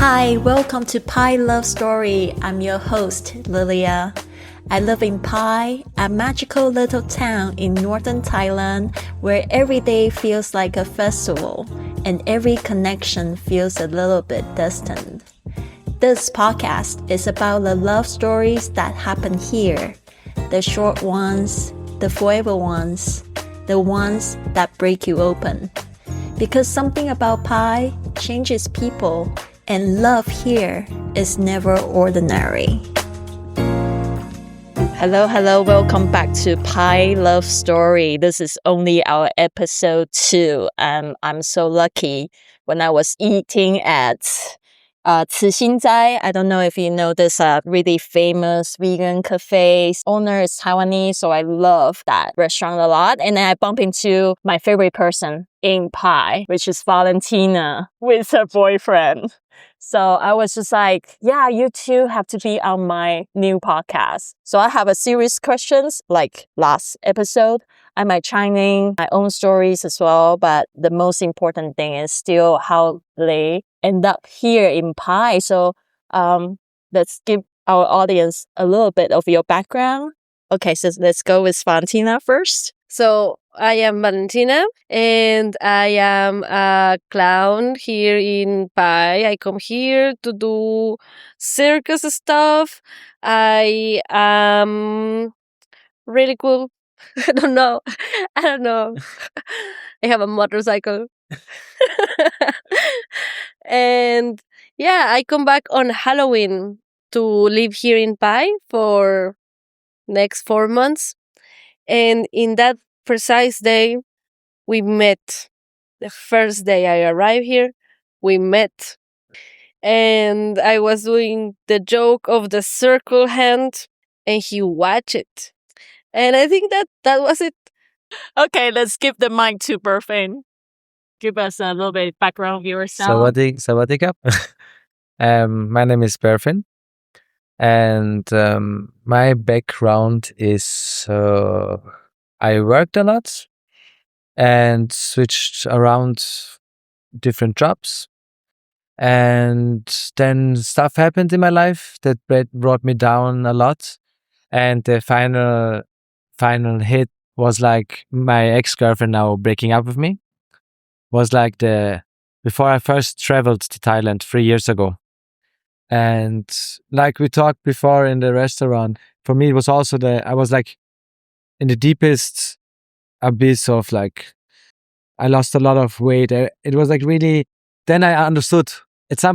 Hi, welcome to Pai Love Story. I'm your host, Lilia. I live in Pai, a magical little town in northern Thailand where every day feels like a festival and every connection feels a little bit distant. This podcast is about the love stories that happen here, the short ones, the forever ones, the ones that break you open. Because something about Pai changes people, and love here is never ordinary. Hello, welcome back to Pai Love Story. This is only our episode 2. I'm so lucky when I was eating at I don't know if you know this really famous vegan cafe. Owner is Taiwanese, so I love that restaurant a lot. And then I bump into my favorite person in Pai, which is Valentina with her boyfriend. So I was just like, yeah, you two have to be on my new podcast. So I have a series questions like last episode. I might chime in my own stories as well, but the most important thing is still how they end up here in Pai. So let's give our audience a little bit of your background. Okay, so let's go with Valentina first. So I am Valentina and I am a clown here in Pai. I come here to do circus stuff. I am really cool. I don't know. I have a motorcycle. And yeah, I come back on Halloween to live here in Pai for next 4 months. And in that precise day, we met. The first day I arrived here, we met. And I was doing the joke of the circle hand, and he watched it. And I think that was it. Okay, let's give the mic to Burfin. Give us a little bit background of yourself. Sawadee my name is Burfin, and my background is I worked a lot and switched around different jobs, and then stuff happened in my life that brought me down a lot, and the final hit was like my ex-girlfriend now breaking up with me. Was like before I first traveled to Thailand 3 years ago. And like we talked before in the restaurant, for me it was also I was like in the deepest abyss of like, I lost a lot of weight. It was like really, then I understood.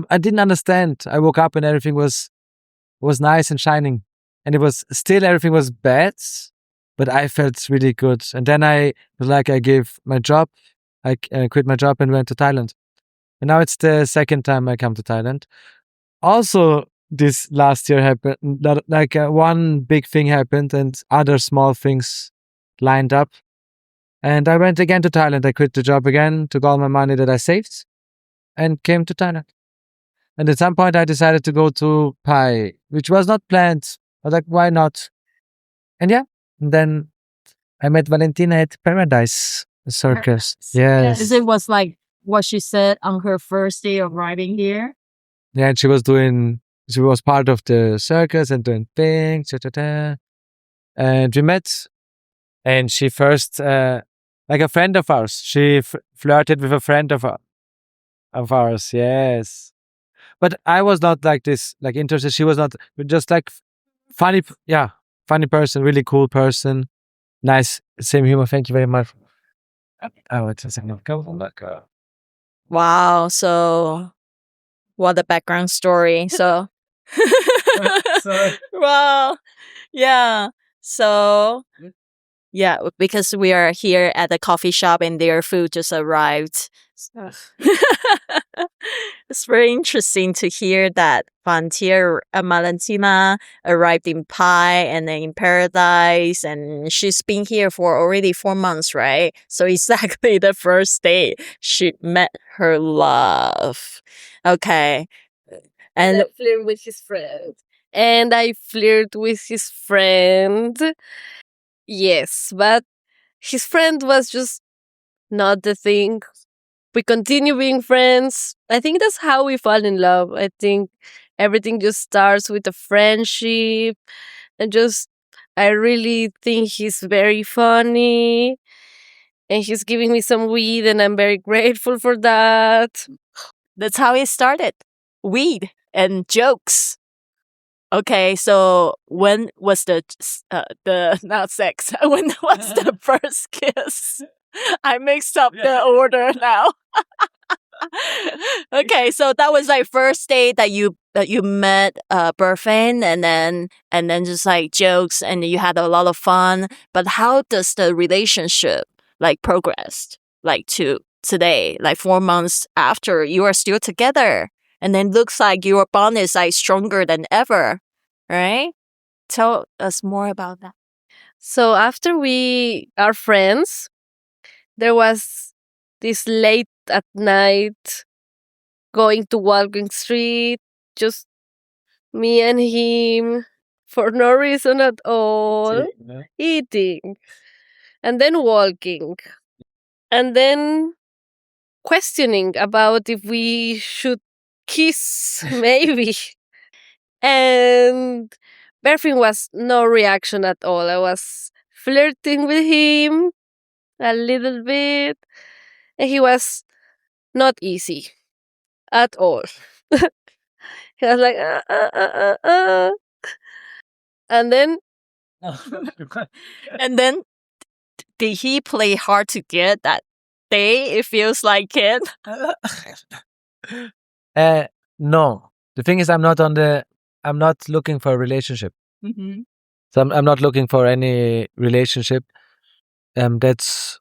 I didn't understand. I woke up and everything was nice and shining. And it was still, everything was bad, but I felt really good. And then I was like, I gave my job. I quit my job and went to Thailand. And now it's the second time I come to Thailand. Also, this last year happened, like one big thing happened and other small things lined up. And I went again to Thailand. I quit the job again, took all my money that I saved and came to Thailand. And at some point I decided to go to Pai, which was not planned. I was like, why not? And yeah, and then I met Valentina at Paradise Circus. Yes. It was like what she said on her first day of arriving here. Yeah, and she was part of the circus and doing things. And we met, and she first, like a friend of ours, she flirted with a friend of ours. Yes. But I was not like this, like interested. She was not, just like funny person, really cool person. Nice, same humor. Thank you very much. Wow, so what a background story. So Sorry. well, yeah. So yeah, because we are here at the coffee shop and their food just arrived. It's very interesting to hear that Valentina arrived in Pai and then in Paradise, and she's been here for already 4 months, right? So exactly the first day she met her love. Okay. And I flirt with his friend. And I flirt with his friend. Yes, but his friend was just not the thing. we continue being friends. I think that's how we fall in love. I think everything just starts with a friendship, and just I really think he's very funny, and he's giving me some weed, and I'm very grateful for that. That's how it started. Weed and jokes. Okay, so when was the not sex? When was the first kiss? I mixed up the order now. Okay, so that was like first date that you met Burfin, and then just like jokes, and you had a lot of fun. But how does the relationship like progressed like to today, like 4 months after you are still together, and then looks like your bond is like stronger than ever, right? Tell us more about that. So after we are friends, there was this late at night going to Walking Street, just me and him for no reason at all, eating, and then walking, and then questioning about if we should kiss, maybe. And Burfin was no reaction at all. I was flirting with him a little bit, and he was not easy at all. He was like, and then And then did he play hard to get that day? It feels like it. No. The thing is, I'm not looking for a relationship. Mm-hmm. So I'm not looking for any relationship. That's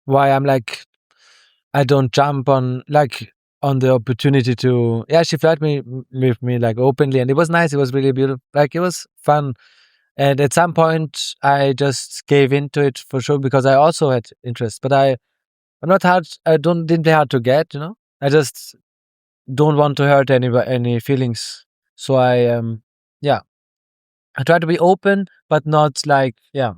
why I'm like, I don't jump on the opportunity to. Yeah, she flirted with me like openly, and it was nice. It was really beautiful. Like it was fun. And at some point, I just gave into it for sure because I also had interest. But I'm not hard. I didn't play hard to get. I just don't want to hurt any feelings. So yeah, I try to be open, but not like yeah.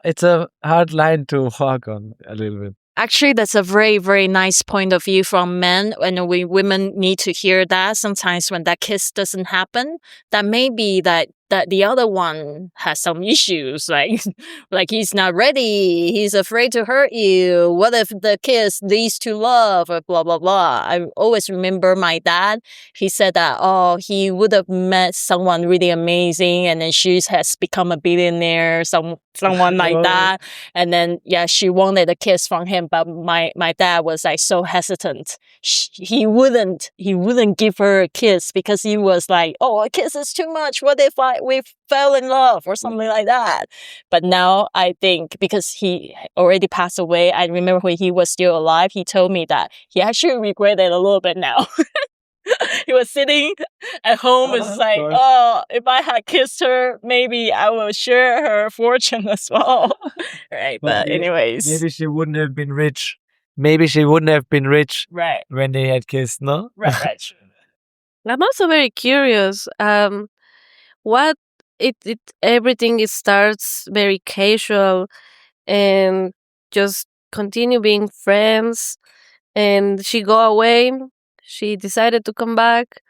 It's a hard line to walk on a little bit. Actually, that's a very, very nice point of view from men. And we women need to hear that sometimes when that kiss doesn't happen, that maybe that the other one has some issues, like like he's not ready, he's afraid to hurt you. What if the kiss leads to love or blah blah blah? I always remember my dad. He said that he would have met someone really amazing, and then she has become a billionaire, someone like that. And then, yeah, she wanted a kiss from him, but my dad was like so hesitant. He wouldn't give her a kiss because he was like, a kiss is too much. What if we fell in love or something like that? But now I think because he already passed away, I remember when he was still alive, he told me that he actually regretted a little bit now. He was sitting at home. It's like, if I had kissed her, maybe I will share her fortune as well. Right. But anyways. Maybe she wouldn't have been rich. Maybe she wouldn't have been rich Right. when they had kissed, no? Right. I'm also very curious. What it everything it starts very casual and just continue being friends, and she go away. She decided to come back,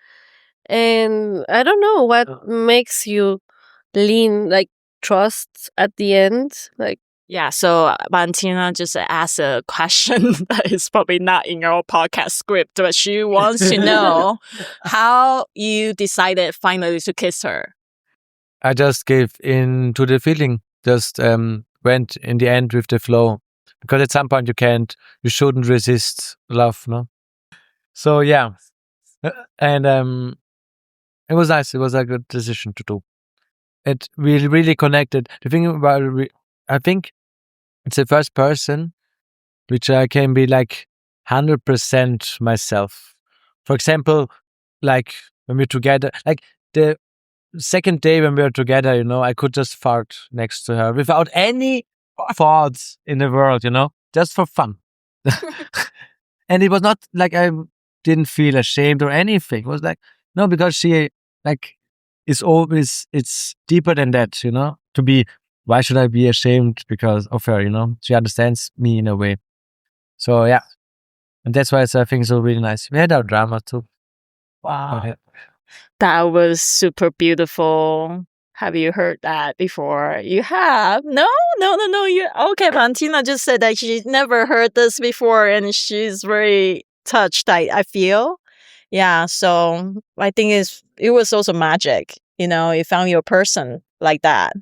and I don't know what makes you lean like trust at the end. Like, Yeah, so Valentina just asked a question that is probably not in your podcast script, but she wants to know how you decided finally to kiss her. I just gave in to the feeling. Just went in the end with the flow. Because at some point you shouldn't resist love, no? So yeah. And it was nice. It was a good decision to do. We really connected. The thing about I think it's the first person which I can be like 100% myself. For example, like when we're together, like the second day when we were together, I could just fart next to her without any thoughts in the world, just for fun. And it was not like I didn't feel ashamed or anything. It was like, no, because she like it's deeper than that, to be, why should I be ashamed because of her, she understands me in a way. So yeah, And that's why it's, I think, so really nice. We had our drama too. Wow. Okay. That was super beautiful. Have you heard that before? You have? No. You okay? Valentina just said that she's never heard this before, and she's very touched. I feel, yeah. So I think it was also magic. You found your person like that.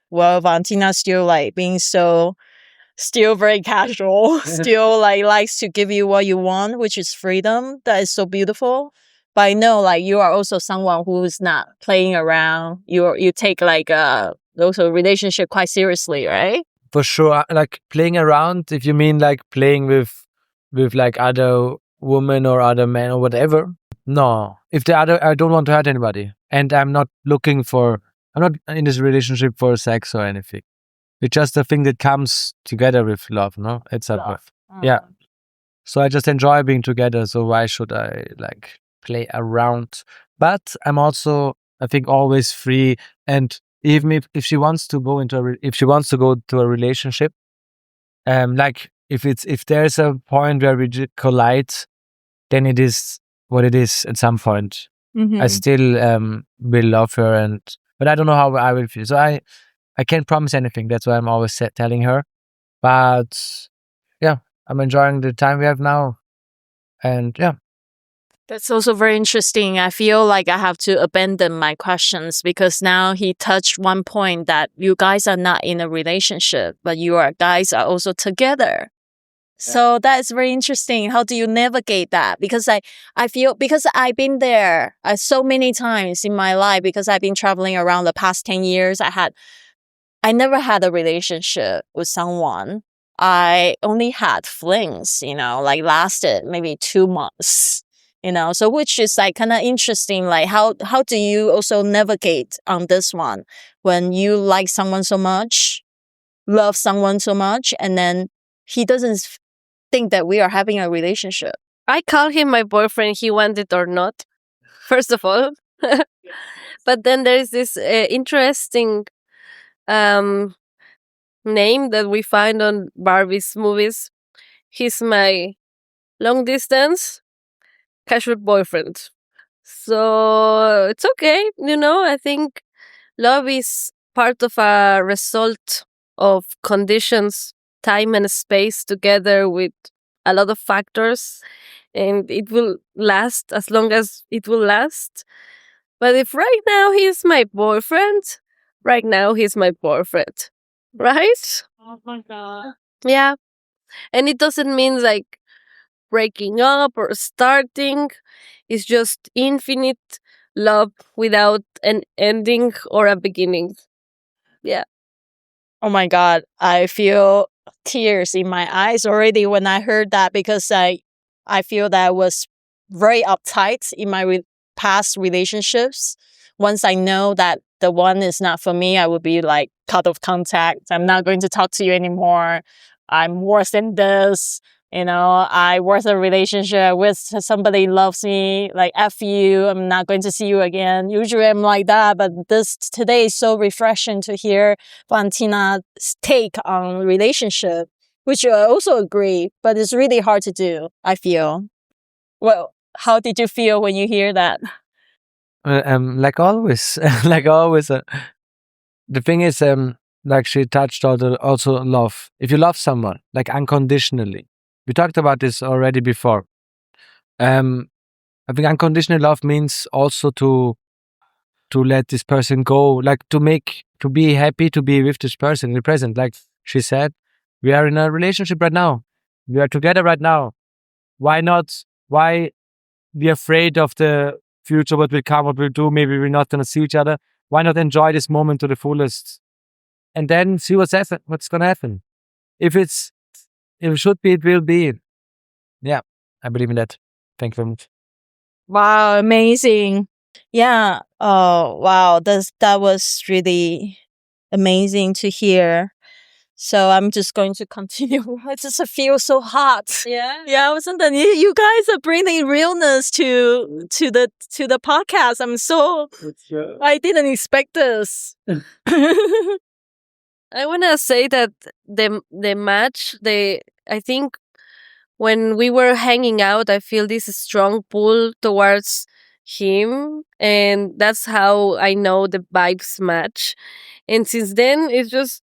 Well, Valentina's still like being so still very casual, still like likes to give you what you want, which is freedom. That is so beautiful. But I know like you are also someone who's not playing around. You take like also relationship quite seriously, right? For sure, like playing around. If you mean like playing with like other women or other men or whatever, no. If the other, I don't want to hurt anybody, and I'm not in this relationship for sex or anything. It's just a thing that comes together with love, no? It's a Love. yeah. So I just enjoy being together. So why should I like play around? But I'm also, I think, always free. And even if she wants to go if she wants to go to a relationship, like if there's a point where we collide, then it is what it is. At some point, I still will love her, but I don't know how I will feel. So I can't promise anything. That's why I'm always telling her. But yeah, I'm enjoying the time we have now. And yeah. That's also very interesting. I feel like I have to abandon my questions because now he touched one point that you guys are not in a relationship, but guys are also together. So that is very interesting. How do you navigate that? Because I feel, because I've been there so many times in my life, because I've been traveling around the past 10 years. I never had a relationship with someone. I only had flings, like lasted maybe 2 months, so which is like kind of interesting. Like how do you also navigate on this one when you like someone so much, love someone so much, and then he doesn't think that we are having a relationship? I call him my boyfriend, he want it or not, first of all. But then there's this interesting name that we find on Barbie's movies. He's my long distance casual boyfriend. So it's okay, I think love is part of a result of conditions, time and space together with a lot of factors, and it will last as long as it will last. But if right now he's my boyfriend, right now he's my boyfriend. Right? Oh my God. Yeah. And it doesn't mean like breaking up or starting. It's just infinite love without an ending or a beginning. Yeah. Oh my God. I feel tears in my eyes already when I heard that, because I feel that I was very uptight in my past relationships. Once I know that the one is not for me, I would be like cut off contact. I'm not going to talk to you anymore. I'm worse than this. I worth a relationship with somebody who loves me, like F you, I'm not going to see you again. Usually I'm like that, but today is so refreshing to hear Valentina's take on relationship, which I also agree, but it's really hard to do, I feel. Well, how did you feel when you hear that? Like always, like always. The thing is, like she touched also love. If you love someone, like unconditionally, we talked about this already before. I think unconditional love means also to let this person go, like to be happy to be with this person in the present. Like she said, we are in a relationship right now. We are together right now. Why not? Why be afraid of the future, what will come, what we'll do? Maybe we're not gonna see each other. Why not enjoy this moment to the fullest, and then see what's gonna happen? If it should be, it will be. Yeah, I believe in that. Thank you very much. Wow, amazing. Yeah. Oh, wow. That was really amazing to hear. So I'm just going to continue. I just feel so hot. Yeah. Yeah, you guys are bringing realness to the podcast. I didn't expect this. I want to say that the match, I think when we were hanging out, I feel this strong pull towards him, and that's how I know the vibes match. And since then, it's just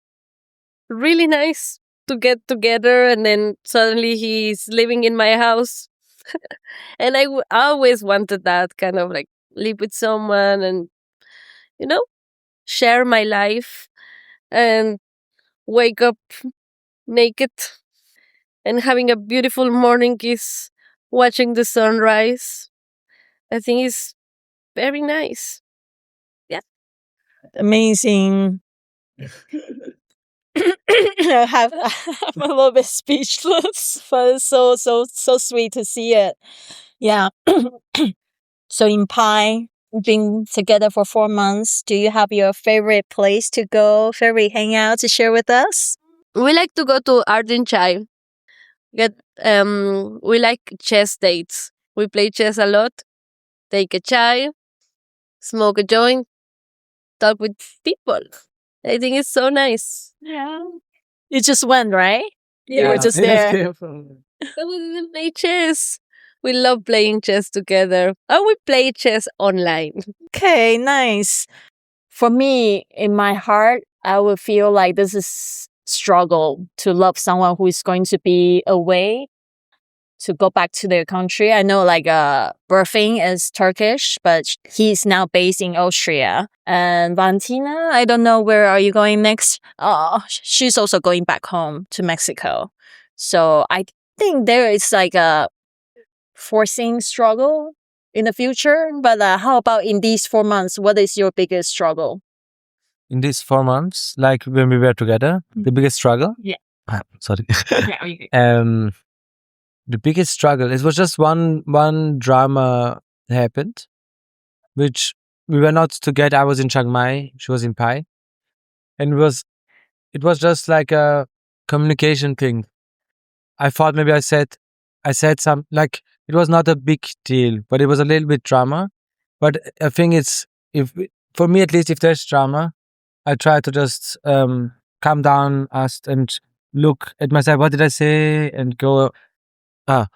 really nice to get together, and then suddenly he's living in my house. And always wanted that kind of like live with someone and, you know, share my life and wake up naked and having a beautiful morning kiss, watching the sunrise. I think it's very nice. Amazing. I have I'm a little bit speechless, but it's so sweet to see it. Yeah. So in Pi, we've been together for 4 months. Do you have your favorite place to go, favorite hangout to share with us? We like to go to Arden Chai. We like chess dates. We play chess a lot. Take a chai, smoke a joint, talk with people. I think it's so nice. Yeah. You just went, right? You Yeah. were just there. So we didn't play chess. We love playing chess together. Oh, we play chess online. Okay, nice. For me, in my heart, I would feel like this is struggle to love someone who is going to be away to go back to their country. I know like Burfin is Turkish, but he's now based in Austria. And Valentina, I don't know where are you going next. She's also going back home to Mexico. So I think there is like a forcing struggle in the future. But how about in these 4 months? What is your biggest struggle? In these 4 months, like when we were together, the biggest struggle? Yeah. Sorry. Okay. The biggest struggle, it was just one drama happened, which we were not together. I was in Chiang Mai, she was in Pai. And it was just like a communication thing. I thought maybe I said some, like, it was not a big deal, but it was a little bit drama. But I think it's, for me at least, if there's drama, I try to just calm down and look at myself. What did I say? And go, if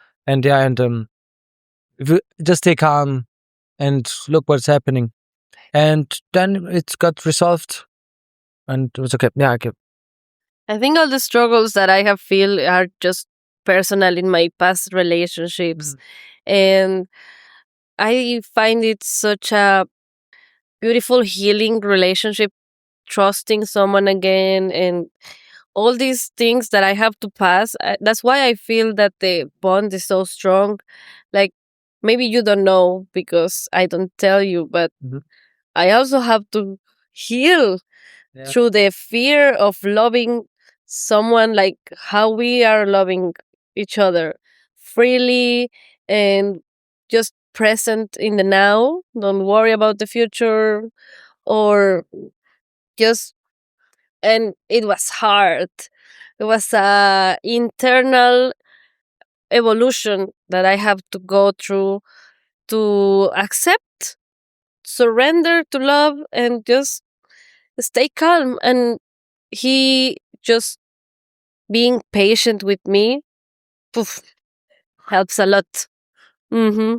you just stay calm and look what's happening. And then it got resolved and it was okay. Yeah, okay. I think all the struggles that I have feel are just personal in my past relationships. And I find it such a beautiful healing relationship, trusting someone again and all these things that I have to pass. That's why I feel that the bond is so strong. Like, maybe you don't know because I don't tell you, but Mhm. I also have to heal through the fear of loving someone like how we are loving each other freely and just present in the now. Don't worry about the future or just, and it was hard. It was a internal evolution that I have to go through to accept, surrender to love, and just stay calm. And he just being patient with me, poof, helps a lot. Mm-hmm.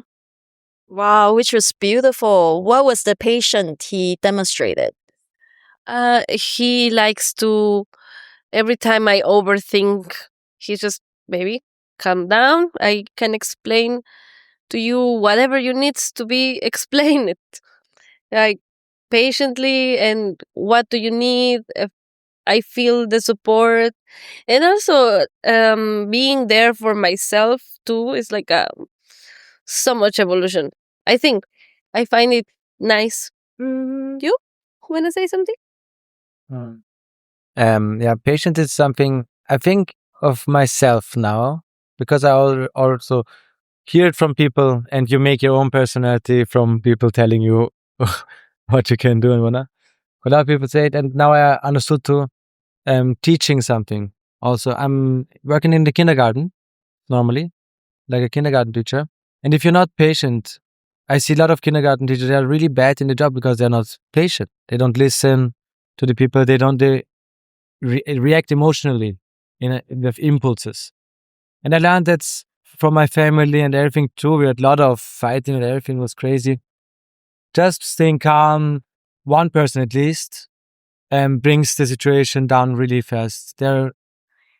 Wow, which was beautiful. What was the patient he demonstrated? He likes to, every time I overthink, he just, baby, calm down. I can explain to you whatever you needs to be explained. Like patiently, and what do you need? I feel the support, and also being there for myself too is like a so much evolution. I think I find it nice. You wanna say something? Yeah, patience is something I think of myself now because I also hear it from people and you make your own personality from people telling you what you can do and whatnot. A lot of people say it, and now I understood too. Teaching something. Also, I'm working in the kindergarten normally, like a kindergarten teacher. And if you're not patient, I see a lot of kindergarten teachers, they are really bad in the job because they're not patient. They don't listen to the people. They react emotionally with impulses. And I learned that from my family and everything too. We had a lot of fighting and everything was crazy. Just staying calm, one person at least, brings the situation down really fast. There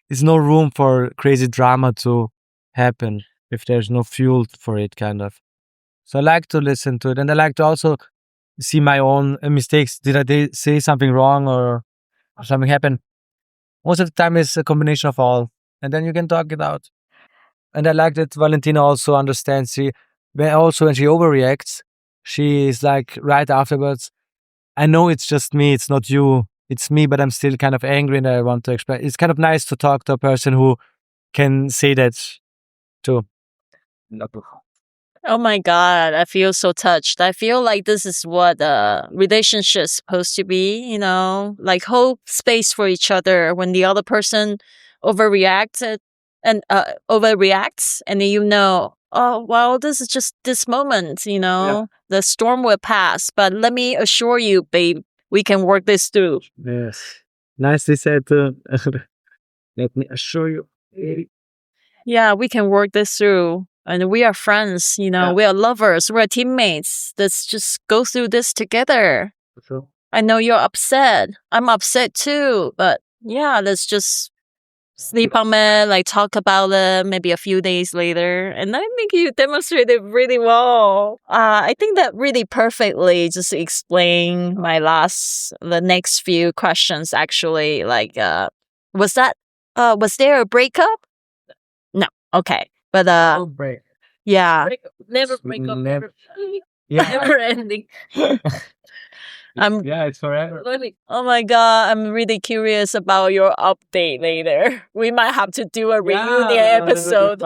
is no room for crazy drama to happen if there's no fuel for it, kind of. So I like to listen to it, and I like to also see my own mistakes. Did I say something wrong or something happened? Most of the time, it's a combination of all, and then you can talk it out. And I like that Valentina also understands. When she overreacts, she is like right afterwards. I know it's just me. It's not you. It's me, but I'm still kind of angry, and I want to express. It's kind of nice to talk to a person who can say that too. Oh my God, I feel so touched. I feel like this is what a relationship is supposed to be, like hold space for each other when the other person overreacted and overreacts, and then oh well, this is just this moment, the storm will pass. But let me assure you, babe, we can work this through. Yes. Nicely said. Let me assure you. Yeah, we can work this through. And we are friends, we are lovers, we're teammates. Let's just go through this together. For sure. I know you're upset. I'm upset too. But yeah, let's just sleep on it, like talk about it maybe a few days later. And I think you demonstrated really well. I think that really perfectly just explain the next few questions actually. Like, was there a breakup? No. Okay. But No break. yeah. Never break up. Never. Never ending. Yeah, it's forever. Oh my God, I'm really curious about your update later. We might have to do a reunion episode.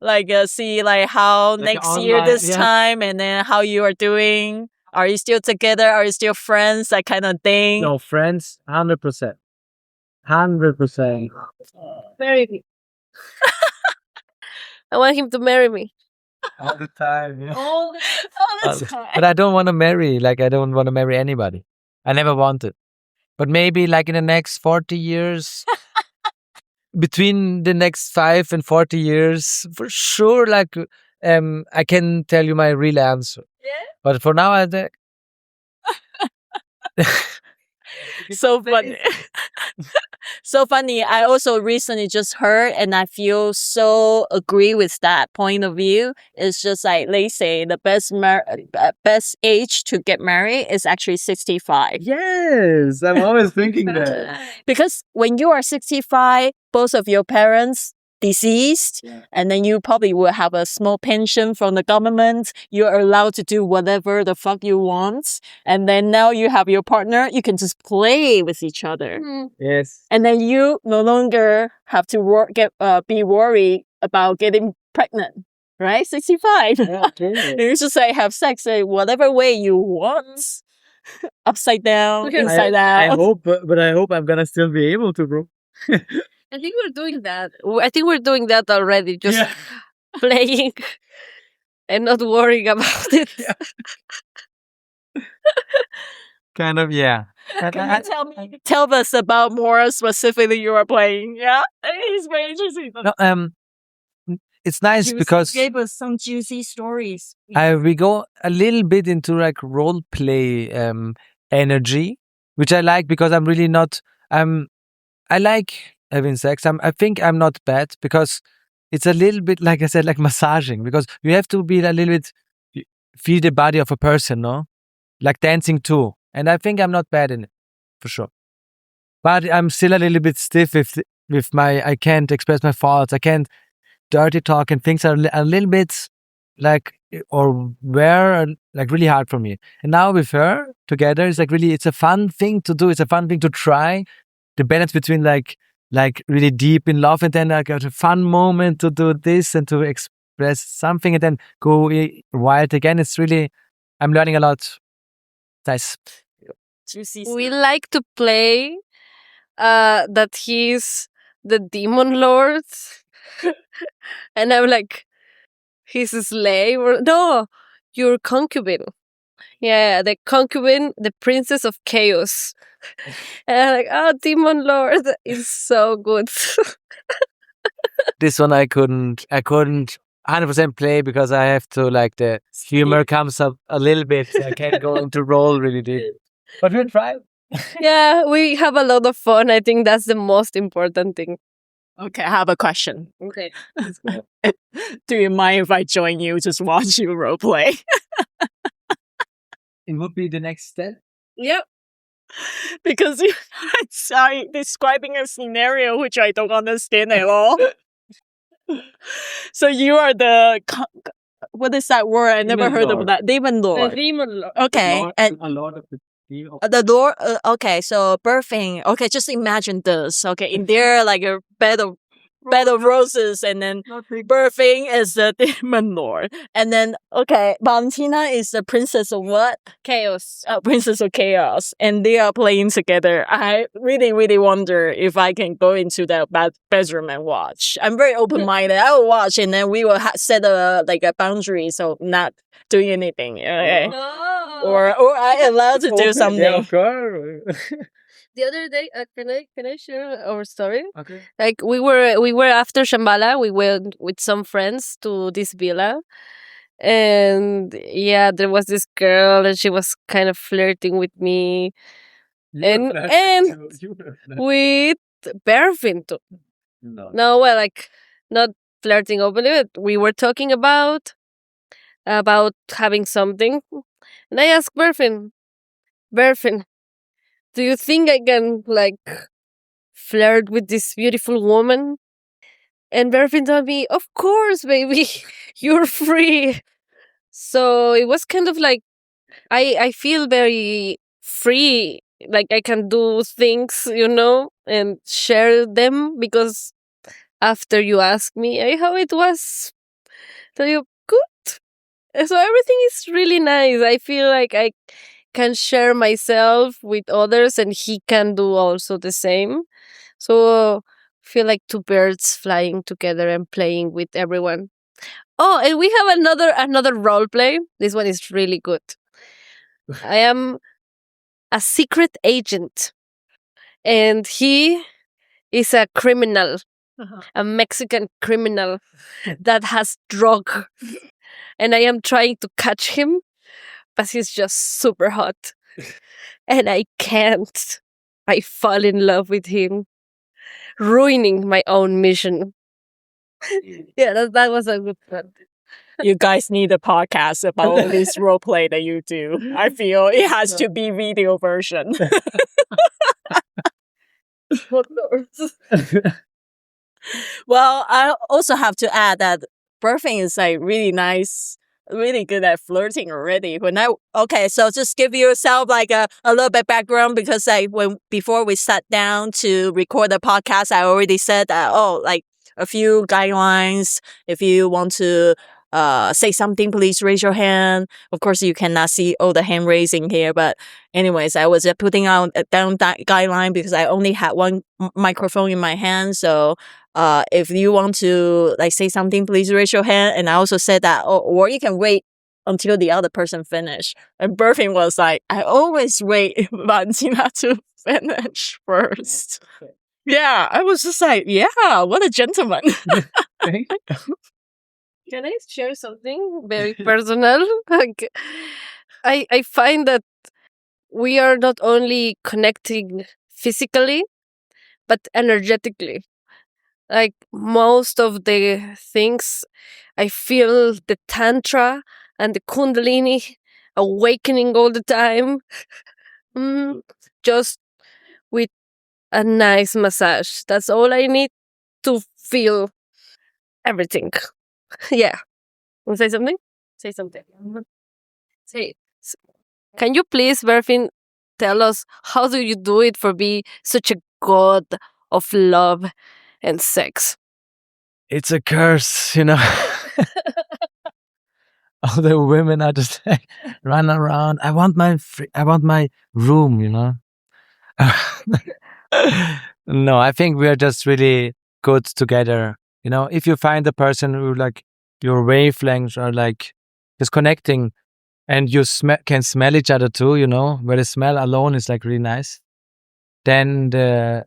Like see like how Like next year online, this yeah. time, and then how you are doing. Are you still together? Are you still friends? That kind of thing. No, friends, 100%. 100%. Marry me. I want him to marry me. All the time, yeah. Oh, that's But I don't want to marry. Like, I don't want to marry anybody. I never wanted. But maybe, like, in the next 40 years, between the next 5 and 40 years, for sure, like, I can tell you my real answer. Yeah. But for now, I think. So funny. So funny. I also recently just heard, and I feel so agree with that point of view. It's just like they say the best age to get married is actually 65. Yes, I'm always thinking that. Because when you are 65, both of your parents deceased, and then you probably will have a small pension from the government. You're allowed to do whatever the fuck you want, and then now you have your partner. You can just play with each other, Yes. and then you no longer have to be worried about getting pregnant. Right, 65. Yeah, okay. You just like have sex whatever way you want, upside down, inside I out. hope, but I hope I'm gonna still be able to, bro. I think we're doing that. I think we're doing that already. Just playing and not worrying about it. Kind of, yeah. Can you tell us about more specifically you are playing? Yeah, it's very interesting. No, it's nice because gave us some juicy stories. we go a little bit into like role play energy, which I like because I'm really not. I like having sex. I think I'm not bad because it's a little bit like I said, like massaging, because you have to be a little bit feel the body of a person, no, like dancing too. And I think I'm not bad in it, for sure. But I'm still a little bit stiff with my. I can't express my thoughts. I can't dirty talk, and things are a little bit like or were like really hard for me. And now with her together, it's like really, it's a fun thing to do. It's a fun thing to try. The balance between like really deep in love and then like a fun moment to do this and to express something and then go wild again. It's really, I'm learning a lot. Nice. Juicy. We like to play that he's the demon lord. And I'm like, he's a slave. Or, no, you're concubine. Yeah, the concubine, the princess of chaos. And I'm like, oh, demon lord is so good. this one I couldn't 100% play because I have to like the humor comes up a little bit. So I can't go into role really deep. But we'll try. Yeah, we have a lot of fun. I think that's the most important thing. Okay, I have a question. Okay. Do you mind if I join you just watch you role play? It would be the next step. Yep. Because you are describing a scenario which I don't understand at all. So you are the what is that word? I never Demon heard of lord. that. Demon The lord. demon lord. Okay, and a lot of the the door. Okay, so Burfin. Okay, just imagine this. Okay, in there like a bed of roses, and then Burfin is the demon lord, and then okay, Valentina is the princess of what? Chaos. Princess of Chaos, and they are playing together. I really, really wonder if I can go into that bedroom and watch. I'm very open-minded. I will watch, and then we will set a boundary, so not doing anything. Okay? No. Or I allowed to do something. Yeah, of course. The other day, can I share our story? Okay. Like we were after Shambhala. We went with some friends to this villa, and yeah, there was this girl, and she was kind of flirting with me, and with Burfin too. No, well, like not flirting openly, but we were talking about having something, and I asked Burfin, do you think I can like flirt with this beautiful woman? And Burfin told me, of course, baby, you're free. So it was kind of like I feel very free, like I can do things, and share them because after you ask me how it was, tell you good. So everything is really nice. I feel like I can share myself with others and he can do also the same. So feel like two birds flying together and playing with everyone. Oh, and we have another role play. This one is really good. I am a secret agent and he is a criminal, a Mexican criminal that has drug. And I am trying to catch him, but he's just super hot. And I can't. I fall in love with him, ruining my own mission. Yeah, that was a good one. You guys need a podcast about this role play that you do. I feel it has to be video version. Well, I also have to add that Burfing is like really nice, really good at flirting already. So just give yourself like a little bit background because before we sat down to record the podcast, I already said that like a few guidelines. If you want to say something, please raise your hand. Of course, you cannot see all the hand raising here, but anyways, I was putting down that guideline because I only had one microphone in my hand. So if you want to like say something, please raise your hand. And I also said that, or you can wait until the other person finish. And Burfing was like, I always wait Valentina to finish first. Yeah, I was just like, yeah, what a gentleman. Can I share something very personal? Like, I find that we are not only connecting physically, but energetically. Like most of the things, I feel the tantra and the kundalini awakening all the time. Just with a nice massage. That's all I need to feel everything. Yeah. Want to say something? Say something. Say it. Can you please, Burfin, tell us how do you do it for being such a god of love and sex? It's a curse, All the women are just like run around. I want my room, No, I think we are just really good together. If you find a person who like your wavelengths are like just connecting and you can smell each other too, where the smell alone is like really nice, then the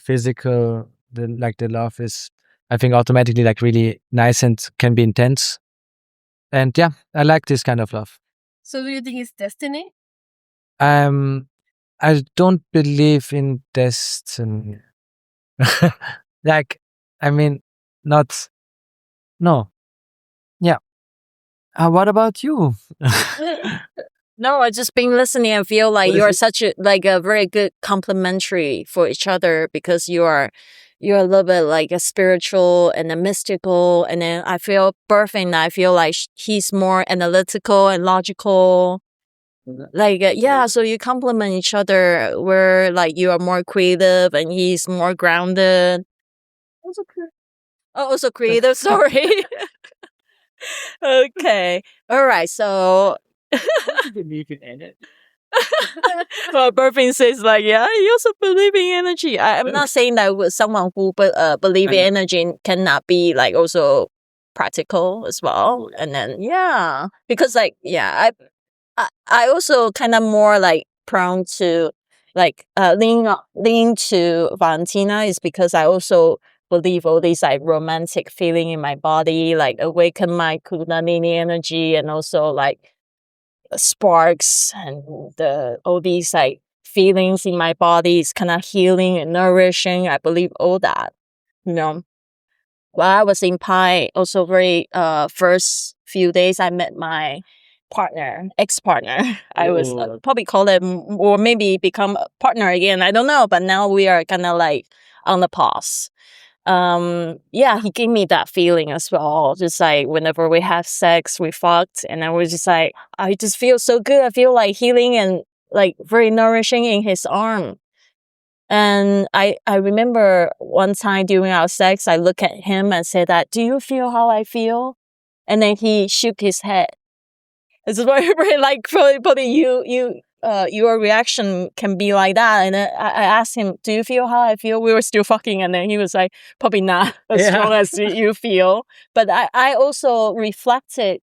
physical, the love is I think automatically like really nice and can be intense. And yeah, I like this kind of love. So do you think it's destiny? I don't believe in destiny. Like, I mean, not, no. Yeah. What about you? No, I just been listening and feel like you are such a very good complementary for each other because you're a little bit like a spiritual and a mystical, and then I feel Burfin. I feel like he's more analytical and logical. Like yeah, so you complement each other. Where like you are more creative and he's more grounded. Also creative. Sorry. Okay. All right. So. Believe in it. Well, Burfin says like, yeah, you also believe in energy. I'm not saying that with someone who believe in energy cannot be like also practical as well. And then yeah, because like yeah, I also kind of more like prone to like lean to Valentina is because I also believe all these like romantic feeling in my body, like awaken my Kundalini energy, and also like sparks and all these like feelings in my body is kind of healing and nourishing. I believe all that, you know. While I was in Pai, also very first few days, I met my ex-partner. I was probably call it or maybe become a partner again. I don't know, but now we are kind of like on the pause. Yeah, he gave me that feeling as well. Just like whenever we have sex, we fucked, and I was just like, I just feel so good. I feel like healing and like very nourishing in his arm. And I remember one time during our sex, I looked at him and said that, do you feel how I feel? And then he shook his head. It's very, very like probably your reaction can be like that. And then I asked him, do you feel how I feel? We were still fucking. And then he was like, probably not as strong as you feel. But I also reflected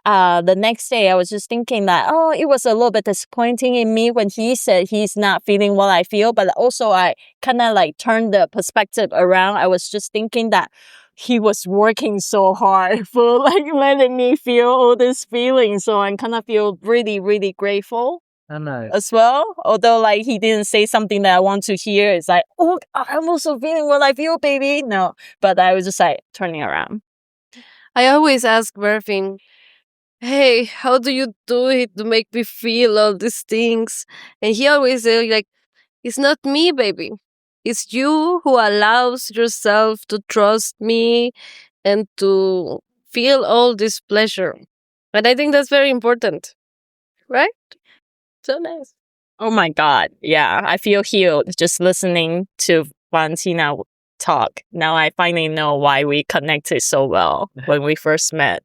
the next day. I was just thinking that, oh, it was a little bit disappointing in me when he said he's not feeling what I feel. But also I kind of like turned the perspective around. I was just thinking that he was working so hard for like letting me feel all this feeling. So I kind of feel really, really grateful. Oh, nice. As well. Although like he didn't say something that I want to hear. It's like, oh, I'm also feeling what I feel, baby. No. But I was just like turning around. I always ask Burfin, hey, how do you do it to make me feel all these things? And he always say like, it's not me, baby. It's you who allows yourself to trust me and to feel all this pleasure. And I think that's very important, right? So nice. Oh my God. Yeah. I feel healed just listening to Valentina talk. Now I finally know why we connected so well when we first met.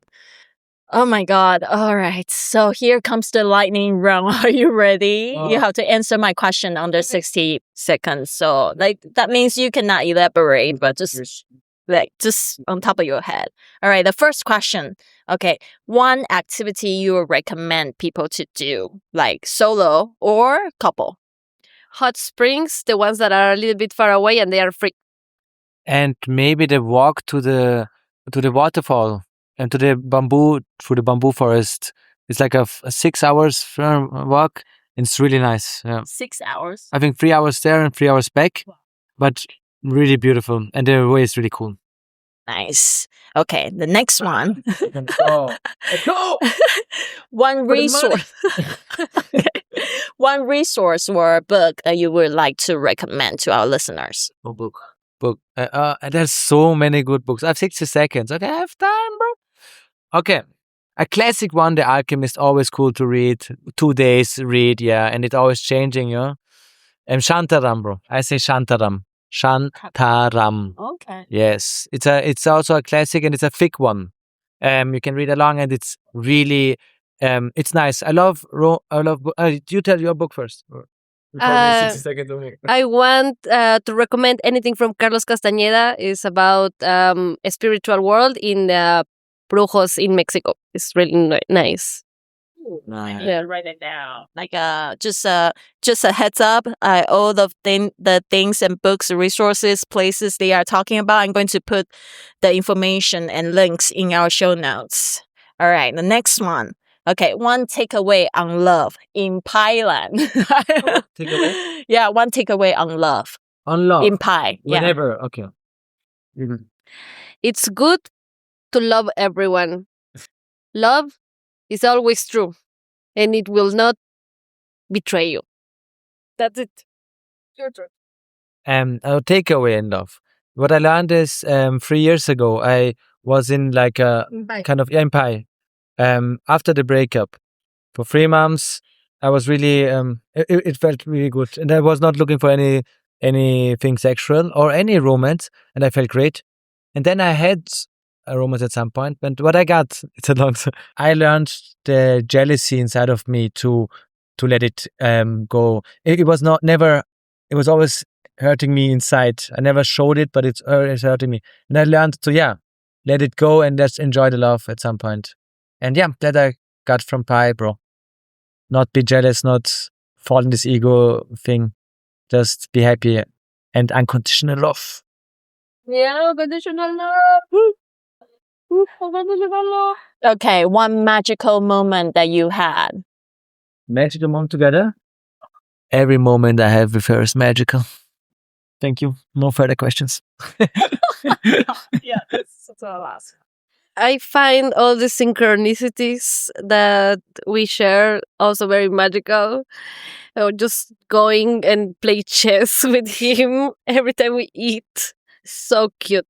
Oh my God. All right. So here comes the lightning round. Are you ready? You have to answer my question under 60 seconds. So like that means you cannot elaborate, but just on top of your head. All right. The first question. Okay. One activity you would recommend people to do, like solo or couple? Hot springs, the ones that are a little bit far away and they are free. And maybe the walk to the waterfall and to the bamboo forest. It's like a 6 hours walk. It's really nice. Yeah. 6 hours. I think 3 hours there and 3 hours back, but really beautiful, and the way is really cool. Nice. Okay, the next one. Go. One resource. One resource or a book that you would like to recommend to our listeners. Oh, book. There's so many good books. I have 60 seconds. Okay, I have time, bro. Okay. A classic one, The Alchemist, always cool to read. 2 days read, yeah, and it's always changing, yeah. Shantaram, bro. I say Shantaram. Shantaram. Okay. Yes. It's also a classic, and it's a thick one. You can read along, and it's really it's nice. I love you tell your book first. I want to recommend anything from Carlos Castañeda. It's about a spiritual world in the Brujos in Mexico. It's really nice. Nice. Yeah. Write it down. Like just a heads up. All the things and books, resources, places they are talking about. I'm going to put the information and links in our show notes. All right, the next one. Okay, one takeaway on love in Thailand. Takeaway? Yeah, one takeaway on love On love. in Pai. Yeah. Whenever. Okay. Mhm. It's good to love everyone. Love is always true, and it will not betray you. That's it. Your turn. I'll take away in love. What I learned is 3 years ago, I was in like a kind of in Pai. After the breakup, for 3 months, I was really it felt really good, and I was not looking for anything sexual or any romance, and I felt great. And then I had a romance at some point, but what I got, it's a long story. I learned the jealousy inside of me to let it go. It was not never. It was always hurting me inside. I never showed it, but it's hurting me. And I learned to let it go and just enjoy the love at some point. And that I got from Pai, bro. Not be jealous, not fall in this ego thing. Just be happy and unconditional love. Yeah, conditional love. Unconditional love. Okay, one magical moment that you had. Magical moment together? Every moment I have with her is magical. Thank you. No further questions. Yeah, that's all I'll ask. I find all the synchronicities that we share also very magical. Just going and play chess with him every time we eat. So cute.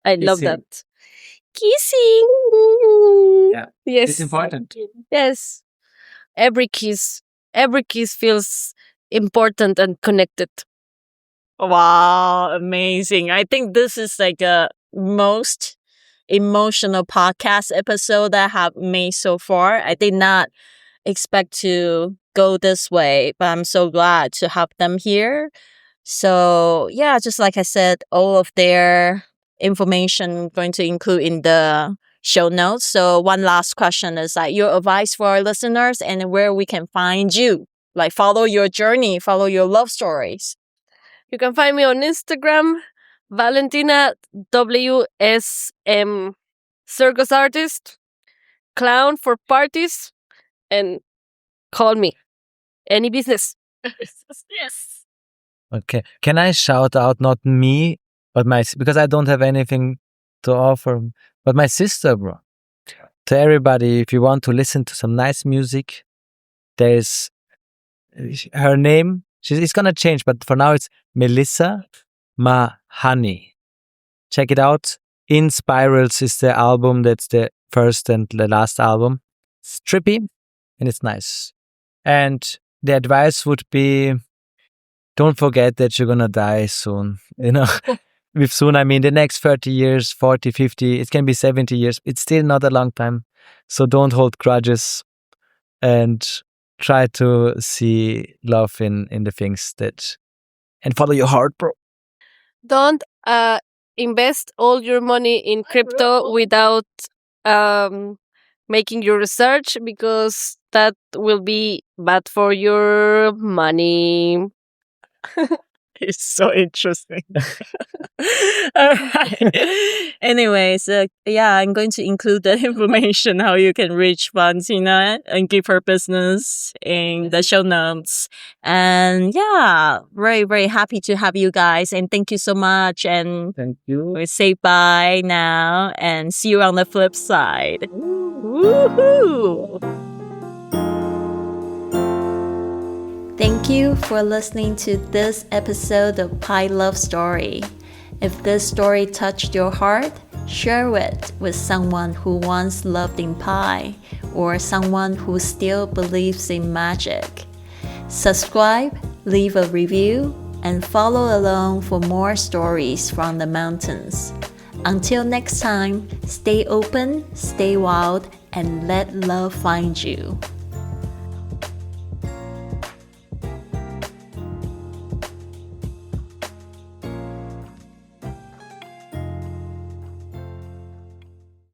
I love Kissing. that. Kissing. Yeah, Yes. it's important. Yes. Every kiss feels important and connected. Wow, amazing. I think this is like a most emotional podcast episode that I have made so far. I did not expect to go this way, but I'm so glad to have them here. So yeah, just like I said, all of their information I'm going to include in the show notes. So one last question is like your advice for our listeners and where we can find you. Like follow your journey, follow your love stories. You can find me on Instagram, Valentina WSM, circus artist, clown for parties, and call me. Any business. Yes. Okay. Can I shout out not me, but because I don't have anything to offer, but my sister, bro. To everybody, if you want to listen to some nice music, there's her name. It's gonna change, but for now it's Melissa Mahani. Check it out. In Spirals is the album. That's the first and the last album. It's trippy and it's nice. And the advice would be, don't forget that you're gonna die soon. With soon, I mean the next 30 years, 40, 50, it can be 70 years. It's still not a long time. So don't hold grudges and try to see love in the things and follow your heart, bro. Don't invest all your money in crypto without making your research, because that will be bad for your money. It's so interesting. All right. Anyways, I'm going to include the information how you can reach Valentina and give her business in the show notes. And very, very happy to have you guys. And thank you so much. And Thank you. we say bye now and see you on the flip side. Woohoo! Thank you for listening to this episode of Pai Love Story. If this story touched your heart, share it with someone who once loved in Pai or someone who still believes in magic. Subscribe, leave a review, and follow along for more stories from the mountains. Until next time, stay open, stay wild, and let love find you.